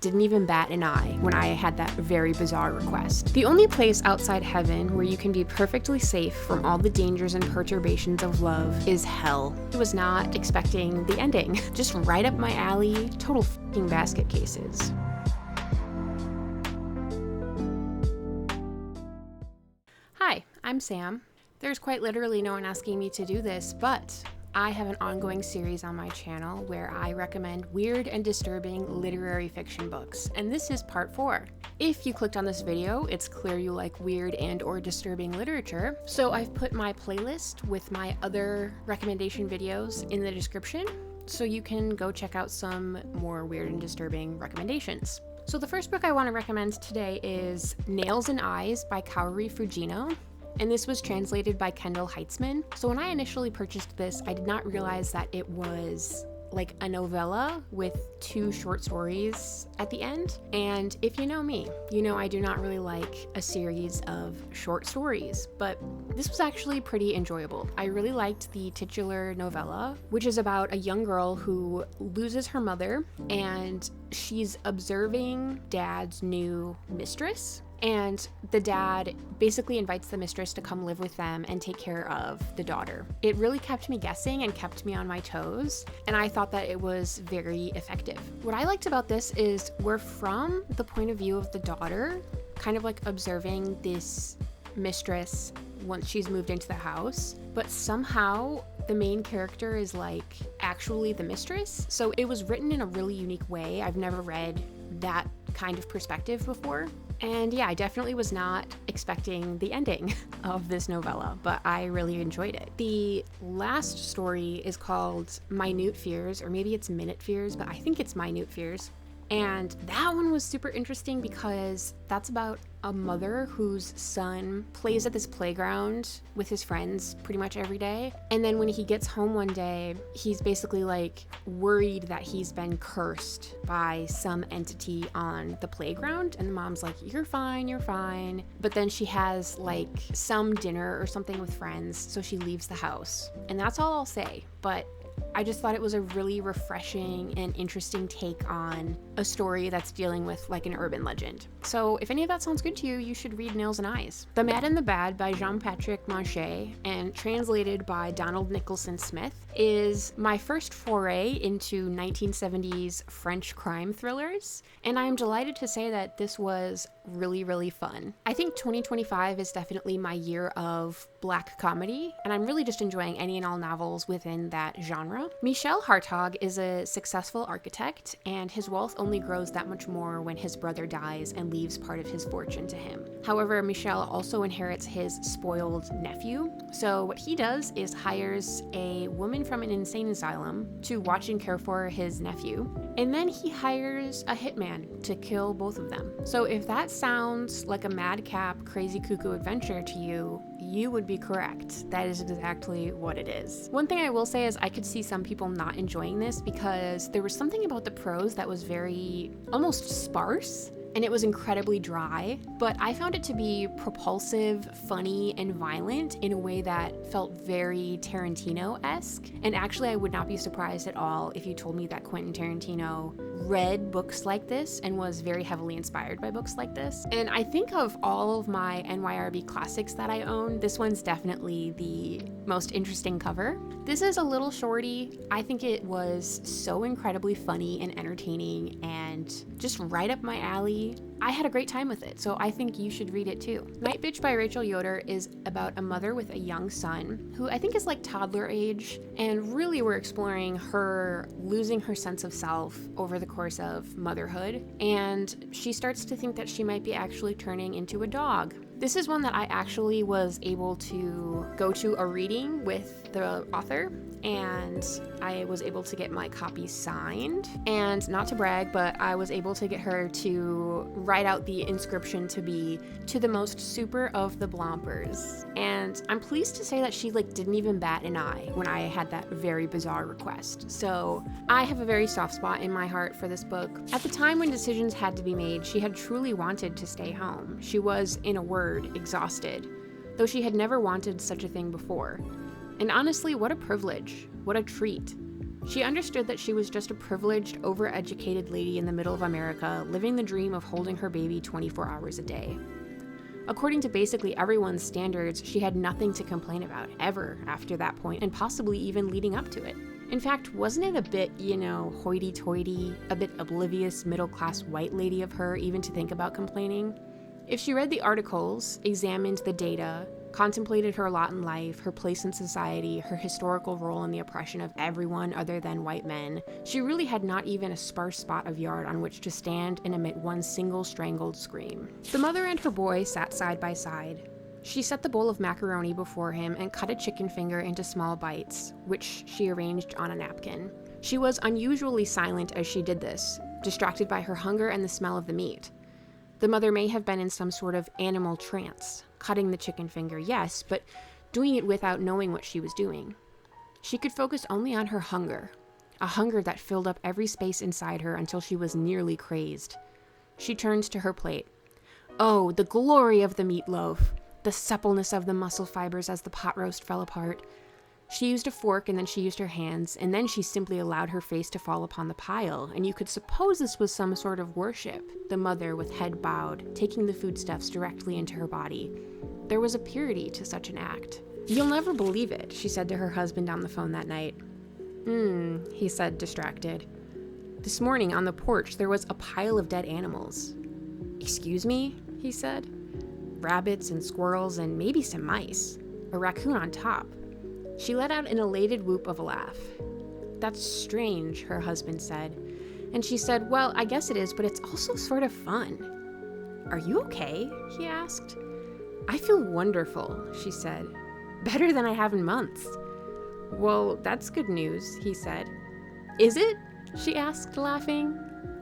didn't even bat an eye when I had that very bizarre request. The only place outside heaven where you can be perfectly safe from all the dangers and perturbations of love is hell. I was not expecting the ending. Just right up my alley, total f***ing basket cases. Hi, I'm Sam. There's quite literally no one asking me to do this, but I have an ongoing series on my channel where I recommend weird and disturbing literary fiction books, and this is part 4. If you clicked on this video, it's clear you like weird and or disturbing literature, so I've put my playlist with my other recommendation videos in the description, so you can go check out some more weird and disturbing recommendations. So the first book I want to recommend today is Nails and Eyes by Kaori Fujino. And this was translated by Kendall Heitzmann. So when I initially purchased this, I did not realize that it was like a novella with 2 short stories at the end. And if you know me, you know I do not really like a series of short stories, but this was actually pretty enjoyable. I really liked the titular novella, which is about a young girl who loses her mother and she's observing dad's new mistress. And the dad basically invites the mistress to come live with them and take care of the daughter. It really kept me guessing and kept me on my toes, and I thought that it was very effective. What I liked about this is we're from the point of view of the daughter, kind of like observing this mistress once she's moved into the house, but somehow the main character is like actually the mistress. So it was written in a really unique way. I've never read that kind of perspective before. And yeah, I definitely was not expecting the ending of this novella, but I really enjoyed it. The last story is called Minute Fears, or maybe it's Minute Fears, but I think it's Minute Fears. And that one was super interesting because that's about a mother whose son plays at this playground with his friends pretty much every day. And then when he gets home one day, he's basically like worried that he's been cursed by some entity on the playground. And the mom's like, you're fine, you're fine. But then she has like some dinner or something with friends, so she leaves the house. And that's all I'll say. But I just thought it was a really refreshing and interesting take on a story that's dealing with like an urban legend. So if any of that sounds good to you, you should read Nails and Eyes. The Mad and the Bad by Jean-Patrick Manchette and translated by Nicholson-Smith is my first foray into 1970s French crime thrillers, and I am delighted to say that this was really, really fun. I think 2025 is definitely my year of black comedy, and I'm really just enjoying any and all novels within that genre. Michel Hartog is a successful architect, and his wealth only grows that much more when his brother dies and leaves part of his fortune to him. However, Michel also inherits his spoiled nephew, so what he does is hires a woman from an insane asylum to watch and care for his nephew, and then he hires a hitman to kill both of them. So if that sounds like a madcap, crazy cuckoo adventure to you, you would be correct. That is exactly what it is. One thing I will say is I could see some people not enjoying this because there was something about the prose that was very almost sparse, and it was incredibly dry, but I found it to be propulsive, funny, and violent in a way that felt very Tarantino-esque. And actually, I would not be surprised at all if you told me that Quentin Tarantino read books like this and was very heavily inspired by books like this. And I think of all of my NYRB classics that I own, this one's definitely the most interesting cover. This is a little shorty. I think it was so incredibly funny and entertaining and just right up my alley. I had a great time with it, so I think you should read it too. Nightbitch by Rachel Yoder is about a mother with a young son who I think is like toddler age, and really we're exploring her losing her sense of self over the course of motherhood, and she starts to think that she might be actually turning into a dog. This is one that I actually was able to go to a reading with the author, and I was able to get my copy signed. And not to brag, but I was able to get her to write out the inscription to be "To the most super of the blompers." And I'm pleased to say that she didn't even bat an eye when I had that very bizarre request. So I have a very soft spot in my heart for this book. At the time when decisions had to be made, she had truly wanted to stay home. She was, in a word, exhausted, though she had never wanted such a thing before. And honestly, what a privilege, what a treat. She understood that she was just a privileged, overeducated lady in the middle of America, living the dream of holding her baby 24 hours a day. According to basically everyone's standards, she had nothing to complain about, ever, after that point, and possibly even leading up to it. In fact, wasn't it a bit, hoity-toity, a bit oblivious middle-class white lady of her even to think about complaining? If she read the articles, examined the data, contemplated her lot in life, her place in society, her historical role in the oppression of everyone other than white men, she really had not even a sparse spot of yard on which to stand and emit one single strangled scream. The mother and her boy sat side by side. She set the bowl of macaroni before him and cut a chicken finger into small bites, which she arranged on a napkin. She was unusually silent as she did this, distracted by her hunger and the smell of the meat. The mother may have been in some sort of animal trance, cutting the chicken finger, yes, but doing it without knowing what she was doing. She could focus only on her hunger, a hunger that filled up every space inside her until she was nearly crazed. She turned to her plate. Oh, the glory of the meatloaf, the suppleness of the muscle fibers as the pot roast fell apart. She used a fork, and then she used her hands, and then she simply allowed her face to fall upon the pile, and you could suppose this was some sort of worship, the mother with head bowed, taking the foodstuffs directly into her body. There was a purity to such an act. "You'll never believe it," she said to her husband on the phone that night. He said, distracted. "This morning on the porch there was a pile of dead animals." "Excuse me?" he said. "Rabbits and squirrels and maybe some mice. A raccoon on top." She let out an elated whoop of a laugh. "That's strange," her husband said. And she said, "Well, I guess it is, but it's also sort of fun." "Are you okay?" he asked. "I feel wonderful," she said. "Better than I have in months." "Well, that's good news," he said. "Is it?" she asked, laughing.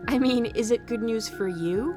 "I mean, is it good news for you?"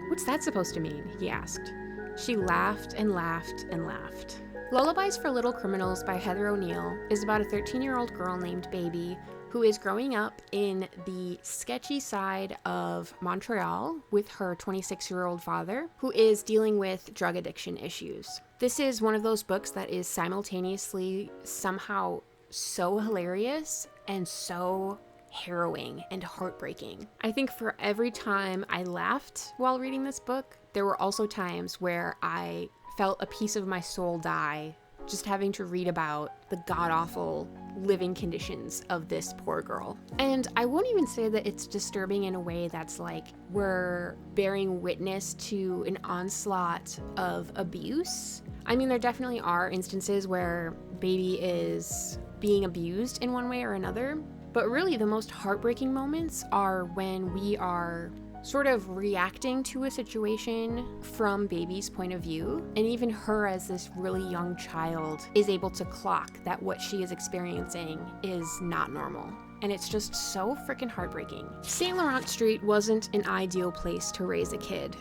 "What's that supposed to mean?" he asked. She laughed and laughed and laughed. Lullabies for Little Criminals by Heather O'Neill is about a 13-year-old girl named Baby who is growing up in the sketchy side of Montreal with her 26-year-old father, who is dealing with drug addiction issues. This is one of those books that is simultaneously somehow so hilarious and so harrowing and heartbreaking. I think for every time I laughed while reading this book, there were also times where I felt a piece of my soul die just having to read about the god-awful living conditions of this poor girl. And I won't even say that it's disturbing in a way that's like we're bearing witness to an onslaught of abuse. I mean, there definitely are instances where Baby is being abused in one way or another, but really the most heartbreaking moments are when we are sort of reacting to a situation from Baby's point of view, and even her as this really young child is able to clock that what she is experiencing is not normal. And it's just so freaking heartbreaking. St. Laurent Street wasn't an ideal place to raise a kid.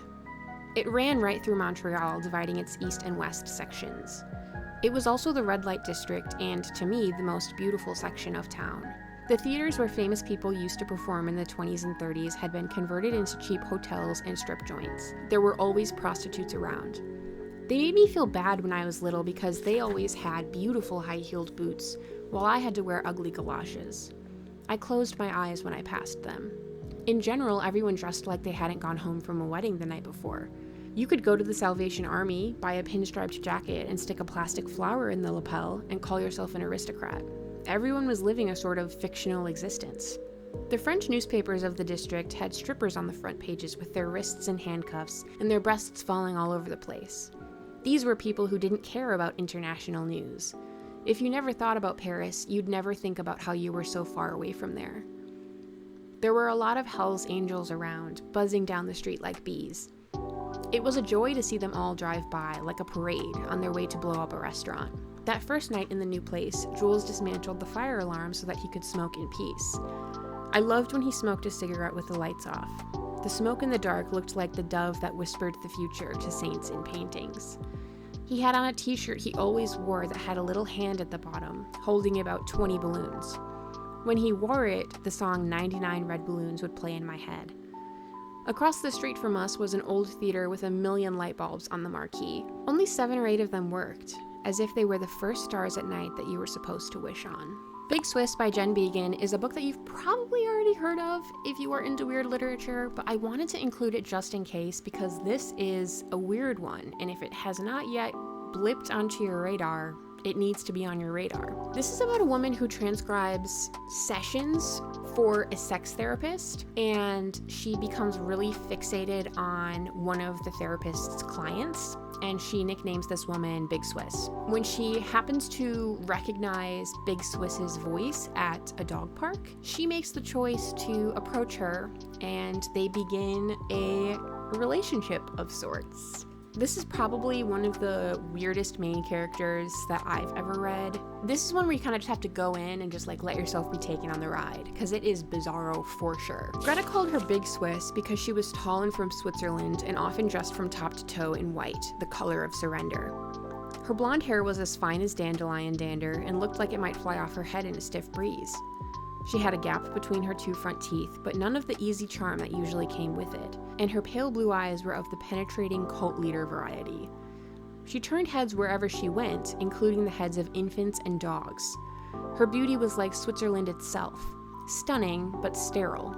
It ran right through Montreal, dividing its east and west sections. It was also the red light district and, to me, the most beautiful section of town. The theaters where famous people used to perform in the 20s and 30s had been converted into cheap hotels and strip joints. There were always prostitutes around. They made me feel bad when I was little because they always had beautiful high-heeled boots, while I had to wear ugly galoshes. I closed my eyes when I passed them. In general, everyone dressed like they hadn't gone home from a wedding the night before. You could go to the Salvation Army, buy a pinstriped jacket, and stick a plastic flower in the lapel, and call yourself an aristocrat. Everyone was living a sort of fictional existence. The French newspapers of the district had strippers on the front pages with their wrists in handcuffs and their breasts falling all over the place. These were people who didn't care about international news. If you never thought about Paris, you'd never think about how you were so far away from there. There were a lot of Hell's Angels around, buzzing down the street like bees. It was a joy to see them all drive by, like a parade, on their way to blow up a restaurant. That first night in the new place, Jules dismantled the fire alarm so that he could smoke in peace. I loved when he smoked a cigarette with the lights off. The smoke in the dark looked like the dove that whispered the future to saints in paintings. He had on a t-shirt he always wore that had a little hand at the bottom, holding about 20 balloons. When he wore it, the song 99 Red Balloons would play in my head. Across the street from us was an old theater with a million light bulbs on the marquee. Only 7 or 8 of them worked, as if they were the first stars at night that you were supposed to wish on. Big Swiss by Jen Beagin is a book that you've probably already heard of if you are into weird literature, but I wanted to include it just in case because this is a weird one, and if it has not yet blipped onto your radar, it needs to be on your radar. This is about a woman who transcribes sessions for a sex therapist, and she becomes really fixated on one of the therapist's clients, and she nicknames this woman Big Swiss. When she happens to recognize Big Swiss's voice at a dog park, she makes the choice to approach her, and they begin a relationship of sorts. This is probably one of the weirdest main characters that I've ever read. This is one where you kind of just have to go in and just like let yourself be taken on the ride, because it is bizarro for sure. Greta called her Big Swiss because she was tall and from Switzerland and often dressed from top to toe in white, the color of surrender. Her blonde hair was as fine as dandelion dander and looked like it might fly off her head in a stiff breeze. She had a gap between her two front teeth, but none of the easy charm that usually came with it, and her pale blue eyes were of the penetrating cult leader variety. She turned heads wherever she went, including the heads of infants and dogs. Her beauty was like Switzerland itself, stunning but sterile.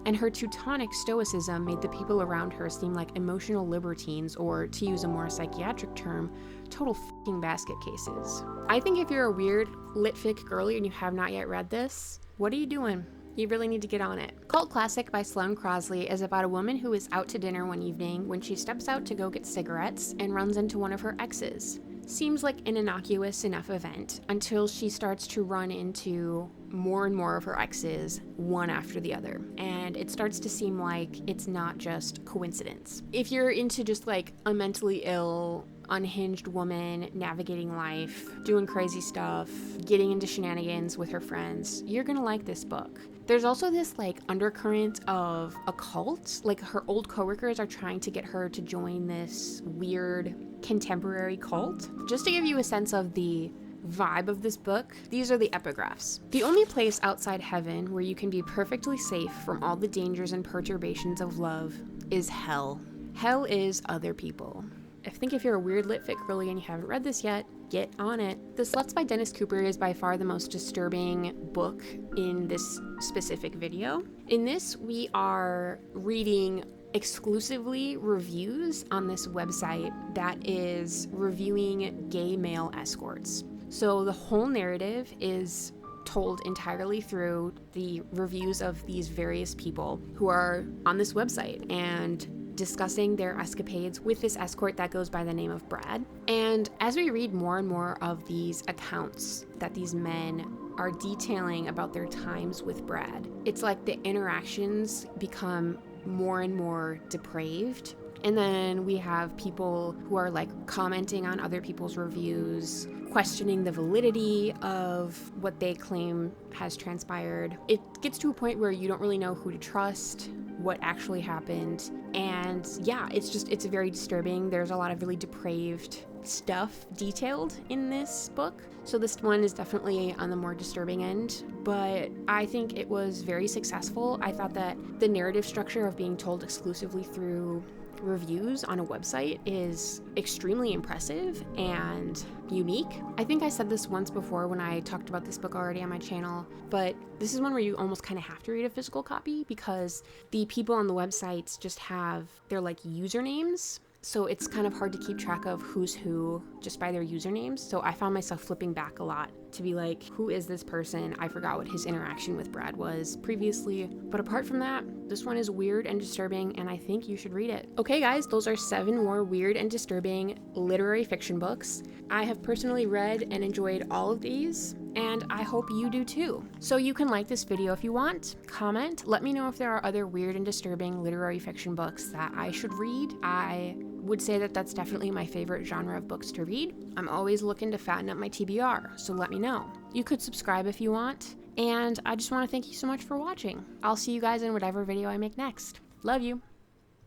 And her Teutonic stoicism made the people around her seem like emotional libertines, or, to use a more psychiatric term, total f***ing basket cases. I think if you're a weird litfic girly and you have not yet read this, what are you doing? You really need to get on it. Cult Classic by Sloane Crosley is about a woman who is out to dinner one evening when she steps out to go get cigarettes and runs into one of her exes. Seems like an innocuous enough event until she starts to run into more and more of her exes, one after the other. And it starts to seem like it's not just coincidence. If you're into just like a mentally ill, unhinged woman navigating life, doing crazy stuff, getting into shenanigans with her friends, you're gonna like this book. There's also this like undercurrent of occult, like her old coworkers are trying to get her to join this weird contemporary cult. Just to give you a sense of the vibe of this book, these are the epigraphs. The only place outside heaven where you can be perfectly safe from all the dangers and perturbations of love is hell. Hell is other people. I think if you're a weird litfic girly and you haven't read this yet, get on it. The Sluts by Dennis Cooper is by far the most disturbing book in this specific video. In this, we are reading exclusively reviews on this website that is reviewing gay male escorts. So the whole narrative is told entirely through the reviews of these various people who are on this website and discussing their escapades with this escort that goes by the name of Brad. And as we read more and more of these accounts that these men are detailing about their times with Brad, it's like the interactions become more and more depraved. And then we have people who are like commenting on other people's reviews, questioning the validity of what they claim has transpired. It gets to a point where you don't really know who to trust, what actually happened. And yeah, it's very disturbing. There's a lot of really depraved stuff detailed in this book. So this one is definitely on the more disturbing end, but I think it was very successful. I thought that the narrative structure of being told exclusively through reviews on a website is extremely impressive and unique. I think I said this once before when I talked about this book already on my channel, but this is one where you almost kind of have to read a physical copy because the people on the websites just have their like usernames. So it's kind of hard to keep track of who's who just by their usernames. So I found myself flipping back a lot to be like, who is this person? I forgot what his interaction with Brad was previously. But apart from that, this one is weird and disturbing, and I think you should read it. Okay, guys, those are 7 more weird and disturbing literary fiction books. I have personally read and enjoyed all of these, and I hope you do too. So you can like this video if you want, comment, let me know if there are other weird and disturbing literary fiction books that I should read. I would say that that's definitely my favorite genre of books to read. I'm always looking to fatten up my TBR, so let me know. You could subscribe if you want, and I just want to thank you so much for watching. I'll see you guys in whatever video I make next. Love you.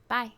Bye.